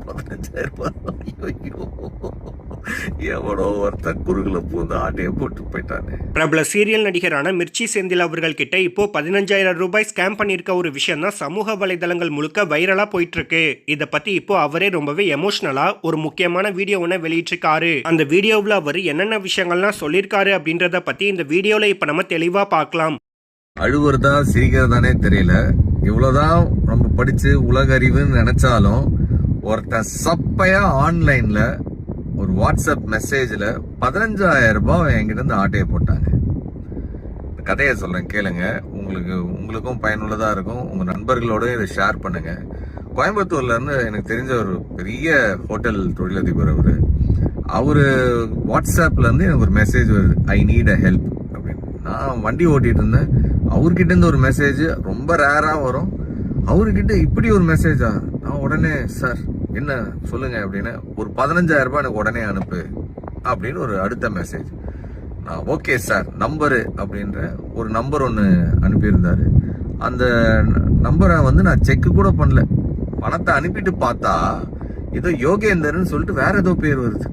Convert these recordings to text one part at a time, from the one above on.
15,000 ஐயோ, எவனோ ஒருத்தன் குறுகுல பூந்து ஆட்டையை போட்டு போயிட்டானே. பிரபல சீரியல் நடிகரான மிர்ச்சி செந்தில் அவர்கள் கிட்ட இப்போ 15,000 ரூபாய் ஸ்கேம் பண்ணிருக்க ஒரு விஷயம் தான் சமூக வலைதளங்கள் முழுக்க வைரலா போயிட்டு இருக்கு. இத பத்தி இப்போ அவரே ரொம்பவே எமோஷனலா ஒரு முக்கியமான வீடியோ ஒன்று வெளியிட்டிருக்காரு. அந்த வீடியோவில் அவர் என்னென்ன விஷயங்கள்லாம் சொல்லியிருக்காரு அப்படின்றத பத்தி இந்த வீடியோல இப்ப நம்ம தெளிவா பார்க்கலாம். அழுவுறதா சிரிக்கிறதானே தெரியல. இவ்வளவுதான் நம்ம படிச்சு உலக அறிவுன்னு நினைச்சாலும் ஒருத்தன் சப்பையா ஆன்லைன்ல ஒரு வாட்ஸ்அப் மெசேஜ்ல 15,000 ரூபாய் என்கிட்ட இருந்து ஆட்டையை போட்டாங்க. இந்த கதையை சொல்றேன் கேளுங்க. உங்களுக்கும் பயனுள்ளதா இருக்கும். உங்க நண்பர்களோட இதை ஷேர் பண்ணுங்க. கோயம்புத்தூர்ல இருந்து எனக்கு தெரிஞ்ச ஒரு பெரிய ஹோட்டல் தொழிலதிபர் அவரு வாட்ஸ்அப்ல இருந்து எனக்கு ஒரு மெசேஜ் வருது, ஐ நீட் அ ஹெல்ப் அப்படின்னு. நான் வண்டி ஓட்டிட்டு இருந்தேன். அவர்கிட்ட இருந்து ஒரு மெசேஜ் ரொம்ப ரேரா வரும். அவர்கிட்ட இப்படி ஒரு மெசேஜா? நான் உடனே சார் என்ன சொல்லுங்க அப்படின்னு, ஒரு 15,000 ரூபாய் எனக்கு உடனே அனுப்பு அப்படின்னு ஒரு அடுத்த மெசேஜ். நான் ஓகே சார் நம்பரு அப்படின்ற ஒரு நம்பர் ஒன்று அனுப்பியிருந்தாரு. அந்த நம்பரை நான் செக் கூட பண்ணல. பணத்தை அனுப்பிட்டு பார்த்தா ஏதோ யோகேந்தர்னு சொல்லிட்டு வேற ஏதோ பேர் வருது.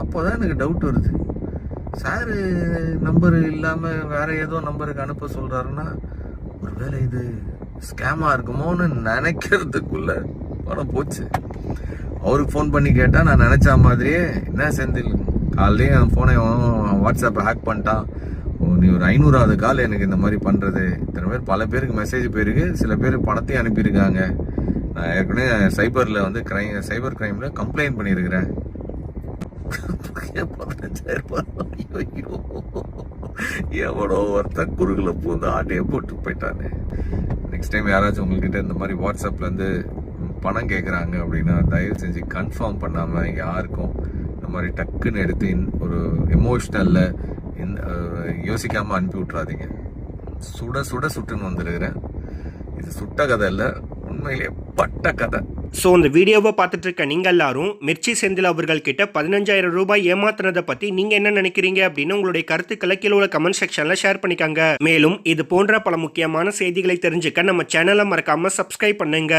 அப்போதான் எனக்கு டவுட் வருது, சார் நம்பர் இல்லாம வேற ஏதோ நம்பருக்கு அனுப்ப சொல்றாருன்னா ஒருவேளை இது ஸ்கேமா இருக்குமோன்னு நினைக்கிறதுக்குள்ள பணம் போச்சு. அவருக்கு ஃபோன் பண்ணி கேட்டா நான் நினைச்ச மாதிரியே, என்ன செந்தில் காலையிலேயே என் போனை வாட்ஸ்அப்பை ஹேக் பண்ணிட்டான், நீ ஒரு 500வது கால் எனக்கு இந்த மாதிரி பண்றது. இத்தனை பேர் பல பேருக்கு மெசேஜ் போயிருக்கு, சில பேர் பணத்தையும் அனுப்பியிருக்காங்க. நான் ஏற்கனவே சைபர் கிரைம்ல கம்ப்ளைண்ட் பண்ணியிருக்கிறேன். 15,000 ரூபாய் ஐயோ, எவனோ ஒருத்தன் குறுகுல பூந்து ஆட்டையை போட்டு போயிட்டானே. நெக்ஸ்ட் டைம் யாராச்சும் உங்ககிட்ட இந்த மாதிரி வாட்ஸ்அப்ல இருந்து பணம் கேட்குறாங்க அப்படின்னா தயவு செஞ்சு கன்ஃபார்ம் பண்ணாம யாருக்கும் இந்த மாதிரி டக்குன்னு எடுத்து ஒரு எமோஷ்னல்ல யோசிக்காம அனுப்பி விட்றாதீங்க. சுட சுட சுட்டுன்னு வந்துருக்கிறேன். இது சுட்ட கதை இல்லை, உண்மையிலே பட்ட கதை. ஸோ இந்த வீடியோவை பார்த்துட்டு இருக்க நீங்கள் எல்லாரும் மிர்ச்சி செந்தில் அவர்கள் கிட்ட 15,000 ரூபாய் ஏமாத்தினதை பற்றி நீங்கள் என்ன நினைக்கிறீங்க அப்படின்னு உங்களுடைய கருத்துக்களை கீழே உள்ள கமெண்ட் செக்ஷனில் ஷேர் பண்ணிக்காங்க. மேலும் இது போன்ற பல முக்கியமான செய்திகளை தெரிஞ்சுக்க நம்ம சேனலை மறக்காமல் சப்ஸ்கிரைப் பண்ணுங்க.